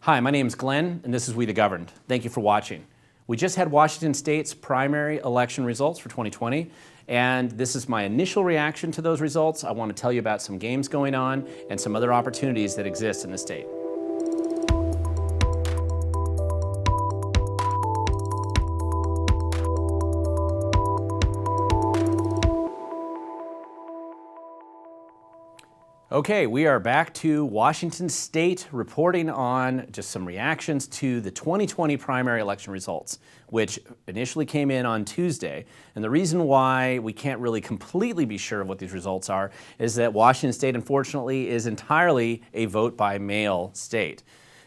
Hi, my name is Glenn, and this is We the Governed. Thank you for watching. We just had Washington State's primary election results for 2020, and this is my initial reaction to those results. I want to tell you about some games going on and some other opportunities that exist in the state. Okay, we are back to Washington State reporting on just some reactions to the 2020 primary election results, which initially came in on Tuesday. And the reason why we can't really completely be sure of what these results are is that Washington State, unfortunately, is entirely a vote-by-mail state.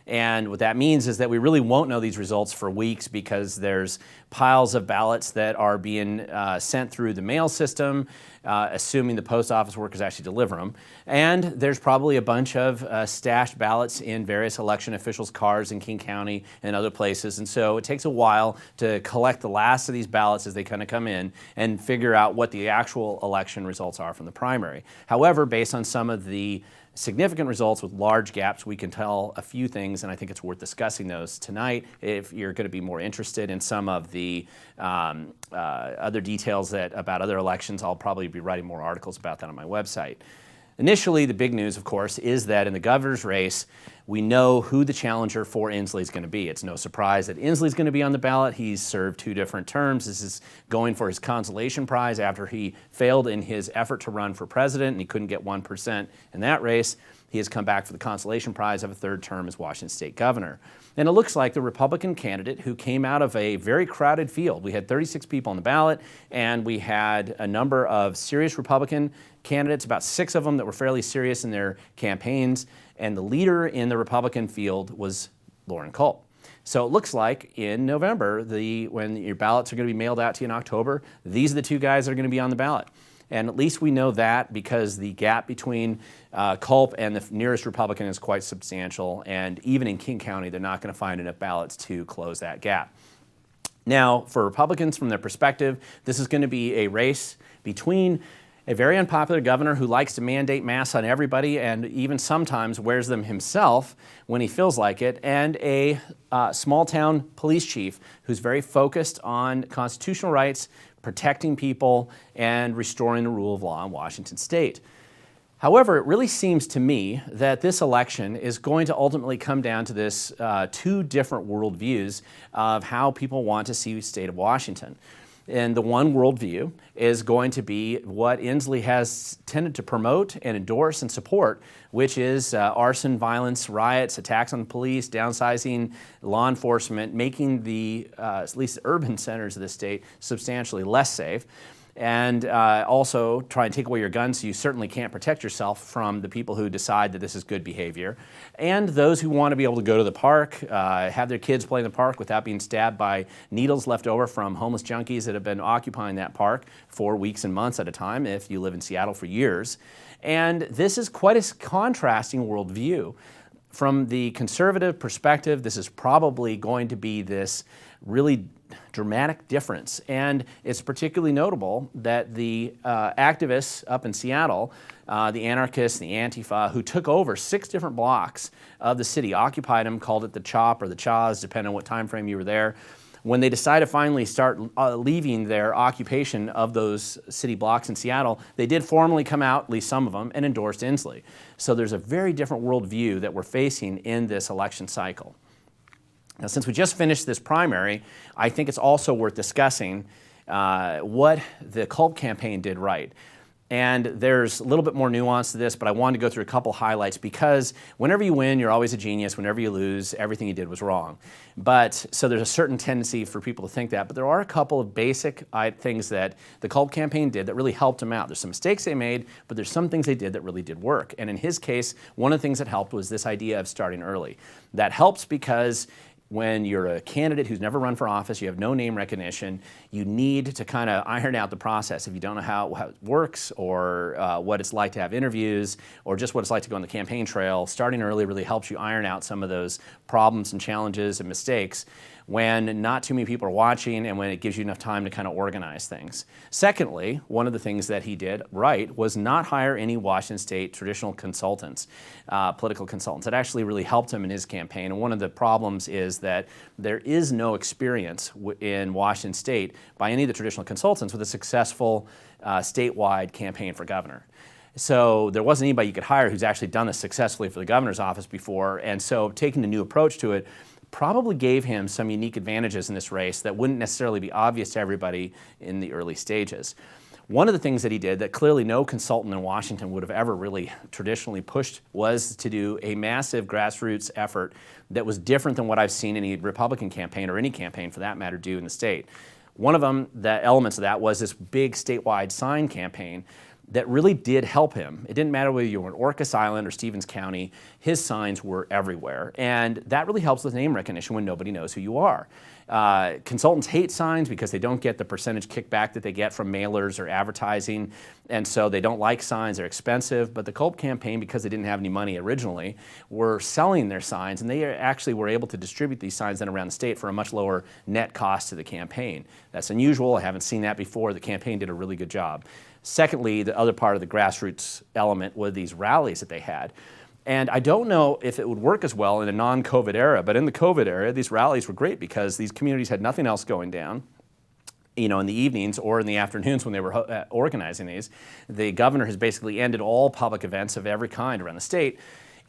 And what that means is that we really won't know these results for weeks because there's piles of ballots that are being sent through the mail system, assuming the post office workers actually deliver them. And there's probably a bunch of stashed ballots in various election officials' cars in King County and other places. And so it takes a while to collect the last of these ballots as they kind of come in and figure out what the actual election results are from the primary. However, based on some of the significant results with large gaps, we can tell a few things, and I think it's worth discussing those tonight if you're going to be more interested in some of the other details about other elections. I'll probably be writing more articles about that on my website. Initially, the big news, of course, is that in the governor's race, we know who the challenger for Inslee is going to be. It's no surprise that Inslee is going to be on the ballot. He's served 2 different terms. This is going for his consolation prize after he failed in his effort to run for president and he couldn't get 1% in that race. He has come back for the consolation prize of a 3rd term as Washington State governor. And it looks like the Republican candidate who came out of a very crowded field. We had 36 people on the ballot, and we had a number of serious Republican candidates, about 6 of them that were fairly serious in their campaigns, and the leader in the Republican field was Loren Culp. So it looks like in November, when your ballots are going to be mailed out to you in October, these are the 2 guys that are going to be on the ballot. And at least we know that because the gap between Culp and the nearest Republican is quite substantial, and even in King County, they're not going to find enough ballots to close that gap. Now, for Republicans, from their perspective, this is going to be a race between a very unpopular governor who likes to mandate masks on everybody and even sometimes wears them himself when he feels like it, and a small-town police chief who's very focused on constitutional rights, protecting people, and restoring the rule of law in Washington State. However, it really seems to me that this election is going to ultimately come down to this 2 different worldviews of how people want to see the state of Washington. And the one worldview is going to be what Inslee has tended to promote and endorse and support, which is arson, violence, riots, attacks on the police, downsizing law enforcement, making at least the urban centers of the state substantially less safe. And also try and take away your guns so you certainly can't protect yourself from the people who decide that this is good behavior. And those who want to be able to go to the park, have their kids play in the park without being stabbed by needles left over from homeless junkies that have been occupying that park for weeks and months at a time if you live in Seattle for years. And this is quite a contrasting worldview. From the conservative perspective, this is probably going to be this really dramatic difference. And it's particularly notable that the activists up in Seattle, the anarchists, the Antifa, who took over 6 different blocks of the city, occupied them, called it the CHOP or the CHAs, depending on what time frame you were there. When they decided to finally start leaving their occupation of those city blocks in Seattle, they did formally come out, at least some of them, and endorsed Inslee. So there's a very different worldview that we're facing in this election cycle. Now, since we just finished this primary, I think it's also worth discussing what the Culp campaign did right. And there's a little bit more nuance to this, but I wanted to go through a couple highlights because whenever you win, you're always a genius. Whenever you lose, everything you did was wrong. So there's a certain tendency for people to think that, but there are a couple of basic things that the Culp campaign did that really helped him out. There's some mistakes they made, but there's some things they did that really did work. And in his case, one of the things that helped was this idea of starting early. That helps because when you're a candidate who's never run for office, you have no name recognition, you need to kind of iron out the process if you don't know how it works or what it's like to have interviews or just what it's like to go on the campaign trail. Starting early really helps you iron out some of those problems and challenges and mistakes when not too many people are watching and when it gives you enough time to kind of organize things. Secondly, one of the things that he did right was not hire any Washington State traditional consultants, political consultants. It actually really helped him in his campaign. And one of the problems is that there is no experience in Washington State by any of the traditional consultants with a successful statewide campaign for governor. So there wasn't anybody you could hire who's actually done this successfully for the governor's office before. And so taking a new approach to it probably gave him some unique advantages in this race that wouldn't necessarily be obvious to everybody in the early stages. One of the things that he did that clearly no consultant in Washington would have ever really traditionally pushed was to do a massive grassroots effort that was different than what I've seen any Republican campaign or any campaign for that matter do in the state. One of them, the elements of that was this big statewide sign campaign that really did help him. It didn't matter whether you were in Orcas Island or Stevens County, his signs were everywhere. And that really helps with name recognition when nobody knows who you are. Consultants hate signs because they don't get the percentage kickback that they get from mailers or advertising, and so they don't like signs, they're expensive. But the Culp campaign, because they didn't have any money originally, were selling their signs, and they actually were able to distribute these signs then around the state for a much lower net cost to the campaign. That's unusual, I haven't seen that before. The campaign did a really good job. Secondly, the other part of the grassroots element were these rallies that they had. And I don't know if it would work as well in a non-COVID era, but in the COVID era, these rallies were great because these communities had nothing else going down, you know, in the evenings or in the afternoons when they were organizing these. The governor has basically ended all public events of every kind around the state.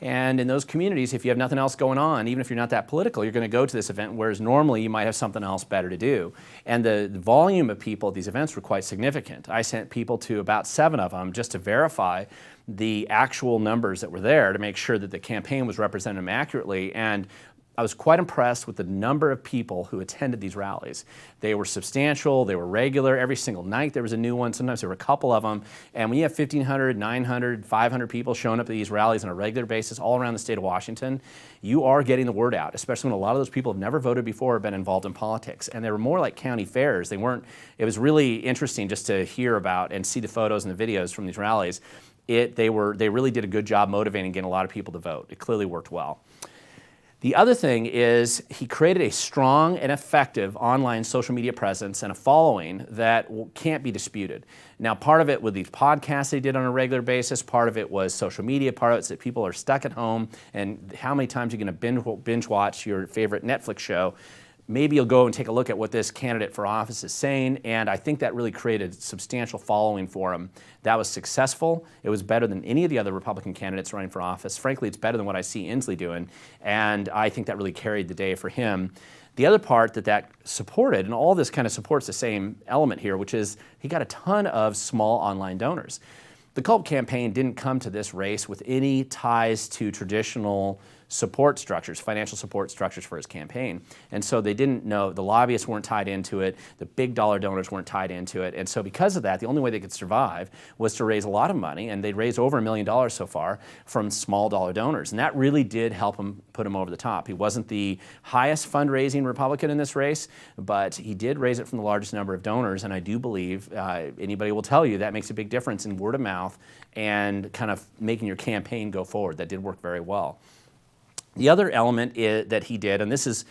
And in those communities, if you have nothing else going on, even if you're not that political, you're going to go to this event, whereas normally you might have something else better to do. And the volume of people at these events were quite significant. I sent people to about 7 of them just to verify the actual numbers that were there to make sure that the campaign was representing them accurately. And I was quite impressed with the number of people who attended these rallies. They were substantial, they were regular. Every single night there was a new one. Sometimes there were a couple of them. And when you have 1,500, 900, 500 people showing up at these rallies on a regular basis all around the state of Washington, you are getting the word out, especially when a lot of those people have never voted before or been involved in politics. And they were more like county fairs. They weren't, it was really interesting just to hear about and see the photos and the videos from these rallies. They really did a good job motivating, getting a lot of people to vote. It clearly worked well. The other thing is he created a strong and effective online social media presence and a following that can't be disputed. Now, part of it with these podcasts they did on a regular basis, part of it was social media, part of it's that people are stuck at home, and how many times you're going to binge watch your favorite Netflix show. Maybe you'll go and take a look at what this candidate for office is saying, and I think that really created a substantial following for him. That was successful. It was better than any of the other Republican candidates running for office. Frankly, it's better than what I see Inslee doing, and I think that really carried the day for him. The other part that supported, and all this kind of supports the same element here, which is he got a ton of small online donors. The Culp campaign didn't come to this race with any ties to traditional support structures, financial support structures for his campaign. And so they didn't know, the lobbyists weren't tied into it, the big dollar donors weren't tied into it. And so because of that, the only way they could survive was to raise a lot of money, and they'd raised over $1 million so far from small dollar donors. And that really did help him, put him over the top. He wasn't the highest fundraising Republican in this race, but he did raise it from the largest number of donors. And I do believe, anybody will tell you, that makes a big difference in word of mouth and kind of making your campaign go forward. That did work very well. The other element that he did, and this is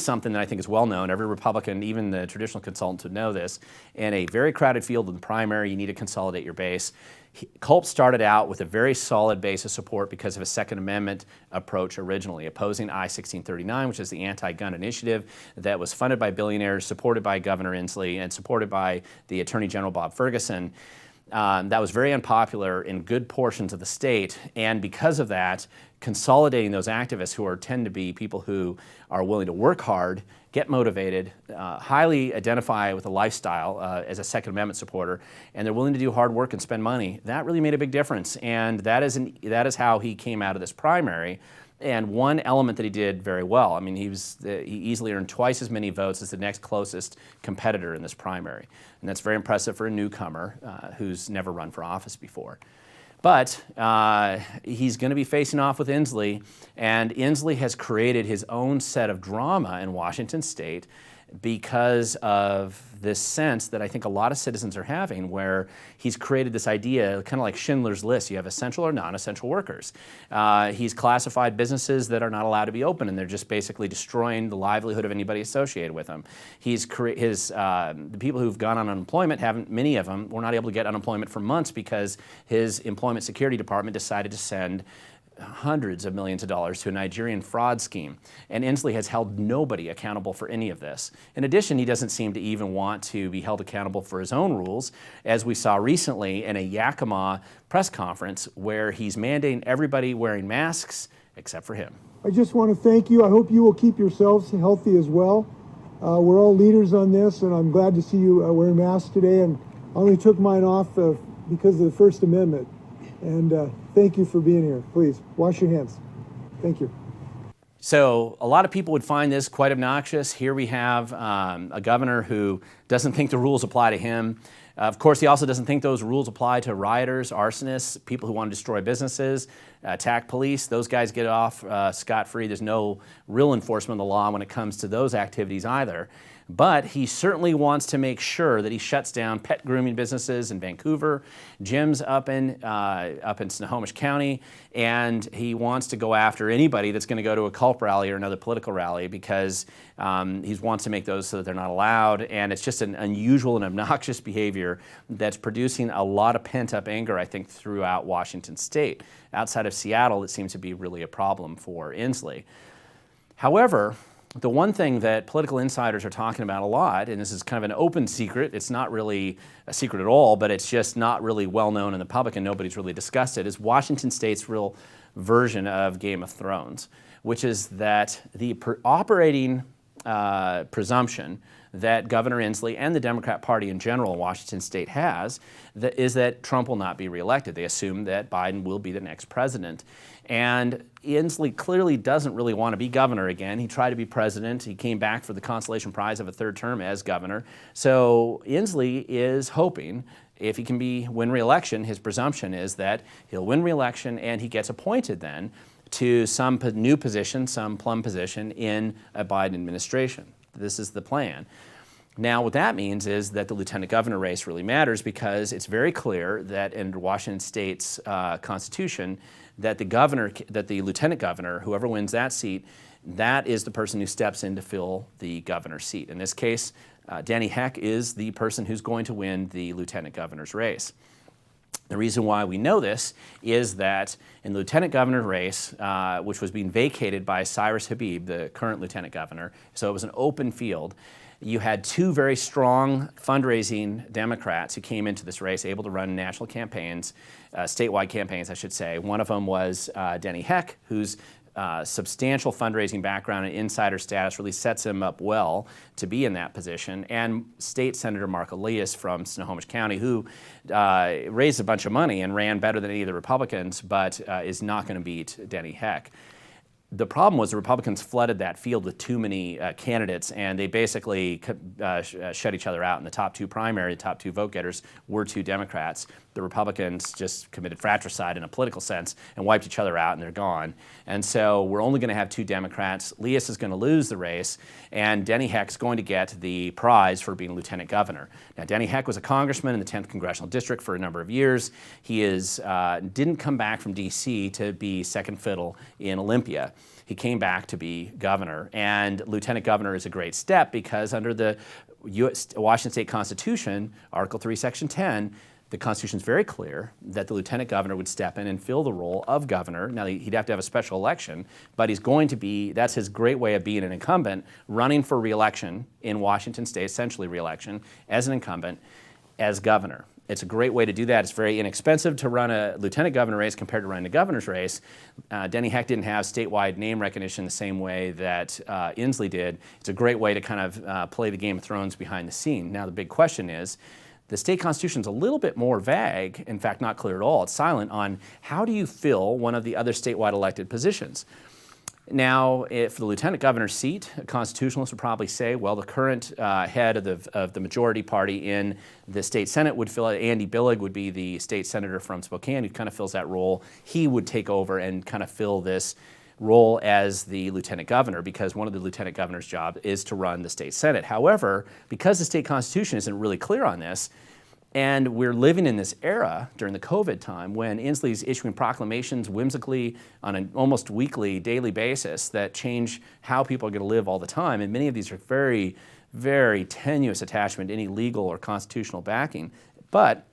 something that I think is well known, every Republican, even the traditional consultants would know this, in a very crowded field in the primary, you need to consolidate your base. Culp started out with a very solid base of support because of a Second Amendment approach originally, opposing I-1639, which is the anti-gun initiative that was funded by billionaires, supported by Governor Inslee, and supported by the Attorney General Bob Ferguson. That was very unpopular in good portions of the state, and because of that, consolidating those activists who tend to be people who are willing to work hard, get motivated, highly identify with a lifestyle as a Second Amendment supporter, and they're willing to do hard work and spend money. That really made a big difference, and that is how he came out of this primary. And one element that he did very well, I mean, he easily earned twice as many votes as the next closest competitor in this primary. And that's very impressive for a newcomer who's never run for office before. But he's going to be facing off with Inslee, and Inslee has created his own set of drama in Washington State because of this sense that I think a lot of citizens are having, where he's created this idea, kind of like Schindler's List. You have essential or non-essential workers. He's classified businesses that are not allowed to be open, and they're just basically destroying the livelihood of anybody associated with them. The people who've gone on unemployment, many of them were not able to get unemployment for months because his Employment Security Department decided to send hundreds of millions of dollars to a Nigerian fraud scheme. And Inslee has held nobody accountable for any of this. In addition, he doesn't seem to even want to be held accountable for his own rules, as we saw recently in a Yakima press conference where he's mandating everybody wearing masks except for him. I just want to thank you. I hope you will keep yourselves healthy as well. We're all leaders on this, and I'm glad to see you wearing masks today. And I only took mine off because of the First Amendment. And thank you for being here. Please, wash your hands. Thank you. So a lot of people would find this quite obnoxious. Here we have a governor who doesn't think the rules apply to him. Of course, he also doesn't think those rules apply to rioters, arsonists, people who want to destroy businesses, attack police. Those guys get off scot-free. There's no real enforcement of the law when it comes to those activities either. But he certainly wants to make sure that he shuts down pet grooming businesses in Vancouver, gyms up in Snohomish County, and he wants to go after anybody that's going to go to a CULP rally or another political rally, because he wants to make those so that they're not allowed. And it's just an unusual and obnoxious behavior that's producing a lot of pent-up anger, I think, throughout Washington State. Outside of Seattle, it seems to be really a problem for Inslee. However, the one thing that political insiders are talking about a lot, and this is kind of an open secret, it's not really a secret at all, but it's just not really well known in the public and nobody's really discussed it, is Washington State's real version of Game of Thrones, which is that the operating presumption that Governor Inslee and the Democrat Party in general in Washington State has is that Trump will not be reelected. They assume that Biden will be the next president. And Inslee clearly doesn't really want to be governor again. He tried to be president. He came back for the consolation prize of a third term as governor. So Inslee is hoping, if he can win re-election, his presumption is that he'll win re-election and he gets appointed then to some new position, some plum position in a Biden administration. This is the plan. Now, what that means is that the lieutenant governor race really matters, because it's very clear that in Washington State's constitution that the lieutenant governor, whoever wins that seat, that is the person who steps in to fill the governor's seat. In this case, Denny Heck is the person who's going to win the lieutenant governor's race. The reason why we know this is that in the lieutenant governor's race, which was being vacated by Cyrus Habib, the current lieutenant governor, so it was an open field, you had two very strong fundraising Democrats who came into this race, able to run national campaigns, statewide campaigns, I should say. One of them was Denny Heck, whose substantial fundraising background and insider status really sets him up well to be in that position, and State Senator Mark Elias from Snohomish County, who raised a bunch of money and ran better than any of the Republicans, but is not going to beat Denny Heck. The problem was the Republicans flooded that field with too many candidates, and they basically shut each other out. In the top two primary, the top two vote getters were two Democrats. The Republicans just committed fratricide in a political sense and wiped each other out, and they're gone. And so we're only going to have two Democrats. Elias is going to lose the race, and Denny Heck is going to get the prize for being lieutenant governor. Now, Denny Heck was a congressman in the 10th Congressional District for a number of years. He didn't come back from D.C. to be second fiddle in Olympia. He came back to be governor, and lieutenant governor is a great step, because under the Washington State Constitution, Article 3, Section 10, the Constitution is very clear that the lieutenant governor would step in and fill the role of governor. Now, he'd have to have a special election, but he's going to be, that's his great way of being an incumbent, running for re-election in Washington State, essentially re-election, as an incumbent, as governor. It's a great way to do that. It's very inexpensive to run a lieutenant governor race compared to running a governor's race. Denny Heck didn't have statewide name recognition the same way that Inslee did. It's a great way to kind of play the Game of Thrones behind the scene. Now, the big question is, the state constitution is a little bit more vague, in fact, not clear at all. It's silent on how do you fill one of the other statewide elected positions. Now, if the lieutenant governor's seat, constitutionalists would probably say, well, the current head of the majority party in the state senate would fill it. Andy Billig would be the state senator from Spokane who kind of fills that role. He would take over and kind of fill this role as the lieutenant governor, because one of the lieutenant governor's job is to run the state senate. However, because the state constitution isn't really clear on this, and we're living in this era during the COVID time when Inslee's issuing proclamations whimsically on an almost weekly, daily basis that change how people are going to live all the time. And many of these are very, very tenuous attachment to any legal or constitutional backing. But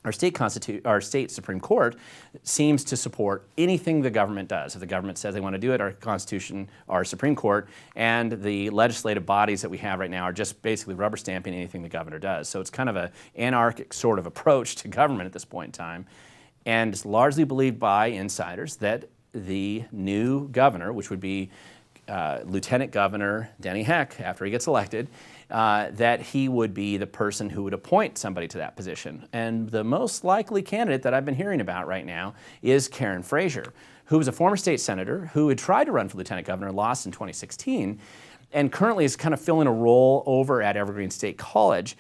our state Supreme Court seems to support anything the government does. If the government says they want to do it, our Constitution, our Supreme Court, and the legislative bodies that we have right now are just basically rubber stamping anything the governor does. So it's kind of an anarchic sort of approach to government at this point in time. And it's largely believed by insiders that the new governor, which would be Lieutenant Governor Denny Heck, after he gets elected, that he would be the person who would appoint somebody to that position. And the most likely candidate that I've been hearing about right now is Karen Frazier, who was a former state senator who had tried to run for lieutenant governor, lost in 2016, and currently is kind of filling a role over at Evergreen State College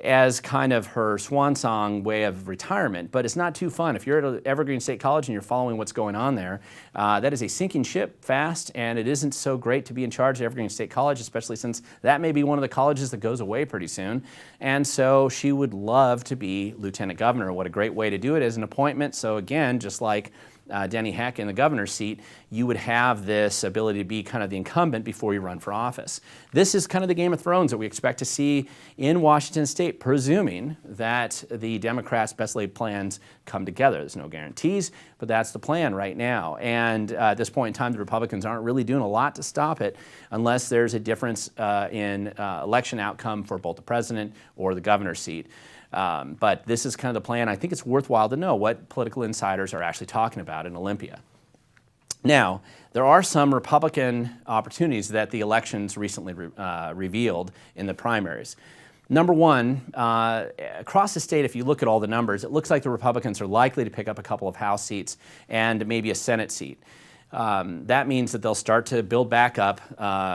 as kind of her swan song way of retirement. But it's not too fun. If you're at Evergreen State College and you're following what's going on there, that is a sinking ship fast, and it isn't so great to be in charge of Evergreen State College, especially since that may be one of the colleges that goes away pretty soon. And so she would love to be lieutenant governor. What a great way to do it as an appointment. So again, just like Denny Heck in the governor's seat, you would have this ability to be kind of the incumbent before you run for office. This is kind of the Game of Thrones that we expect to see in Washington State, presuming that the Democrats' best laid plans come together. There's no guarantees, but that's the plan right now. And at this point in time, the Republicans aren't really doing a lot to stop it unless there's a difference in election outcome for both the president or the governor's seat. But this is kind of the plan. I think it's worthwhile to know what political insiders are actually talking about in Olympia. Now, there are some Republican opportunities that the elections recently revealed in the primaries. Number one, across the state, if you look at all the numbers, it looks like the Republicans are likely to pick up a couple of House seats and maybe a Senate seat. That means that they'll start to build back up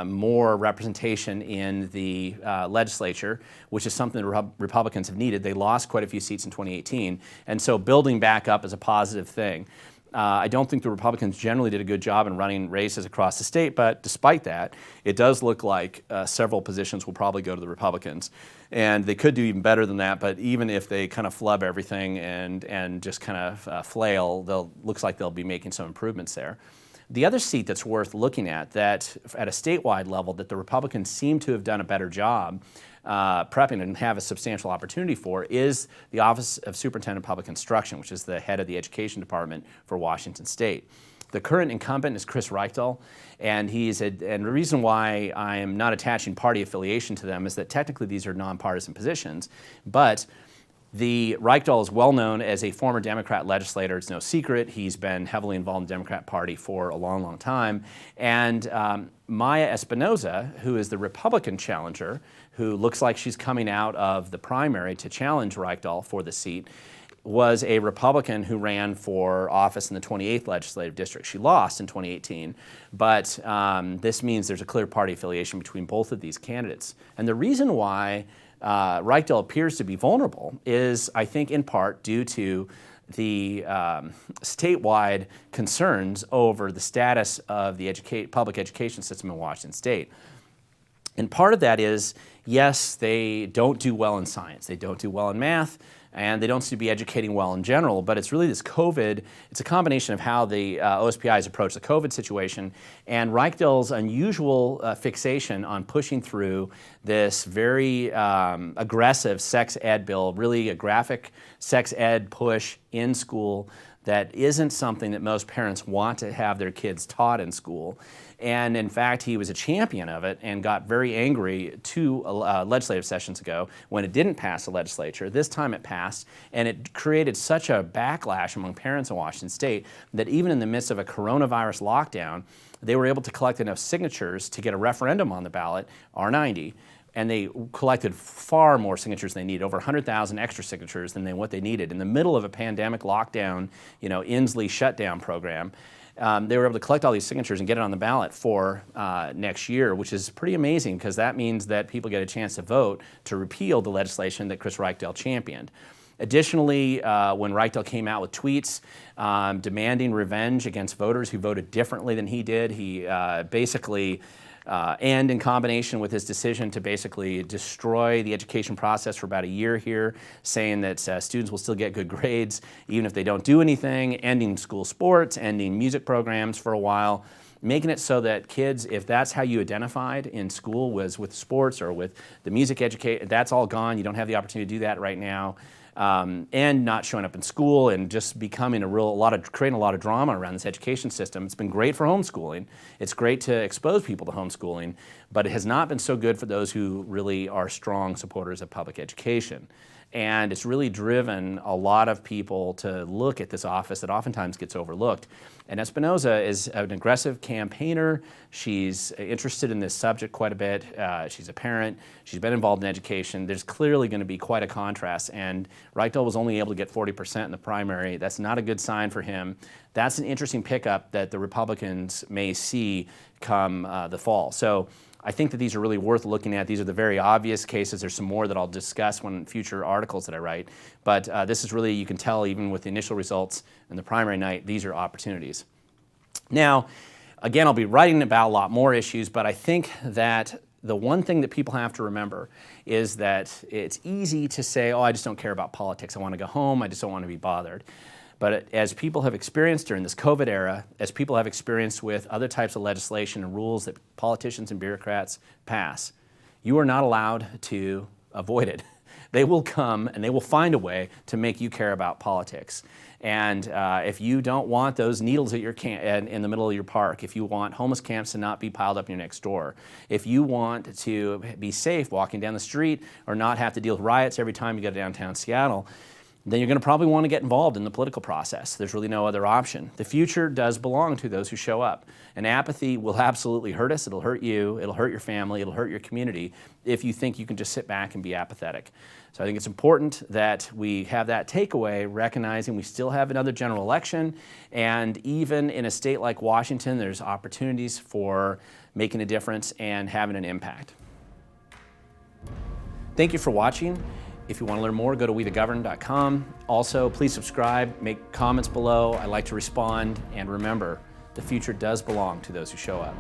more representation in the legislature, which is something the Republicans have needed. They lost quite a few seats in 2018, and so building back up is a positive thing. I don't think the Republicans generally did a good job in running races across the state, but despite that, it does look like several positions will probably go to the Republicans. And they could do even better than that, but even if they kind of flub everything and just kind of flail, looks like they'll be making some improvements there. The other seat that's worth looking at, that at a statewide level, that the Republicans seem to have done a better job prepping and have a substantial opportunity for, is the Office of Superintendent of Public Instruction, which is the head of the Education Department for Washington State. The current incumbent is Chris Reichtel, and and the reason why I am not attaching party affiliation to them is that technically these are nonpartisan positions, but the Reichtel is well known as a former Democrat legislator. It's no secret. He's been heavily involved in the Democrat Party for a long, long time. And Maya Espinoza, who is the Republican challenger, who looks like she's coming out of the primary to challenge Reichtel for the seat, was a Republican who ran for office in the 28th legislative district. She lost in 2018, but this means there's a clear party affiliation between both of these candidates. And the reason why Reichtel appears to be vulnerable is, I think, in part due to the statewide concerns over the status of the public education system in Washington State. And part of that is, yes, they don't do well in science, they don't do well in math, and they don't seem to be educating well in general, but it's really this COVID, it's a combination of how the OSPIs approach the COVID situation and Reichtel's unusual fixation on pushing through this very aggressive sex ed bill, really a graphic sex ed push in school that isn't something that most parents want to have their kids taught in school. And in fact, he was a champion of it and got very angry 2 legislative sessions ago when it didn't pass the legislature. This time it passed, and it created such a backlash among parents in Washington State that even in the midst of a coronavirus lockdown, they were able to collect enough signatures to get a referendum on the ballot, R90, and they collected far more signatures than they needed, over 100,000 extra signatures than what they needed in the middle of a pandemic lockdown, Inslee shutdown program. they were able to collect all these signatures and get it on the ballot for next year, which is pretty amazing because that means that people get a chance to vote to repeal the legislation that Chris Reichdel championed. Additionally, when Reichdel came out with tweets demanding revenge against voters who voted differently than he did, he basically, and in combination with his decision to basically destroy the education process for about a year here, saying that students will still get good grades even if they don't do anything, ending school sports, ending music programs for a while, making it so that kids, if that's how you identified in school was with sports or with the music education, that's all gone. You don't have the opportunity to do that right now. And not showing up in school and just becoming creating a lot of drama around this education system. It's been great for homeschooling. It's great to expose people to homeschooling, but it has not been so good for those who really are strong supporters of public education. And it's really driven a lot of people to look at this office that oftentimes gets overlooked. And Espinoza is an aggressive campaigner. She's interested in this subject quite a bit. She's a parent. She's been involved in education. There's clearly going to be quite a contrast. And Reichdel was only able to get 40% in the primary. That's not a good sign for him. That's an interesting pickup that the Republicans may see come the fall. So I think that these are really worth looking at. These are the very obvious cases. There's some more that I'll discuss when future articles that I write. But this is really, you can tell even with the initial results in the primary night, these are opportunities. Now, again, I'll be writing about a lot more issues, but I think that the one thing that people have to remember is that it's easy to say, oh, I just don't care about politics. I want to go home. I just don't want to be bothered. But as people have experienced during this COVID era, as people have experienced with other types of legislation and rules that politicians and bureaucrats pass, you are not allowed to avoid it. They will come and they will find a way to make you care about politics. And if you don't want those needles at your in the middle of your park, if you want homeless camps to not be piled up in your next door, if you want to be safe walking down the street or not have to deal with riots every time you go to downtown Seattle, then you're going to probably want to get involved in the political process. There's really no other option. The future does belong to those who show up. And apathy will absolutely hurt us. It'll hurt you. It'll hurt your family. It'll hurt your community if you think you can just sit back and be apathetic. So I think it's important that we have that takeaway, recognizing we still have another general election. And even in a state like Washington, there's opportunities for making a difference and having an impact. Thank you for watching. If you want to learn more, go to wethegovern.com. Also, please subscribe, make comments below. I like to respond, and remember, the future does belong to those who show up.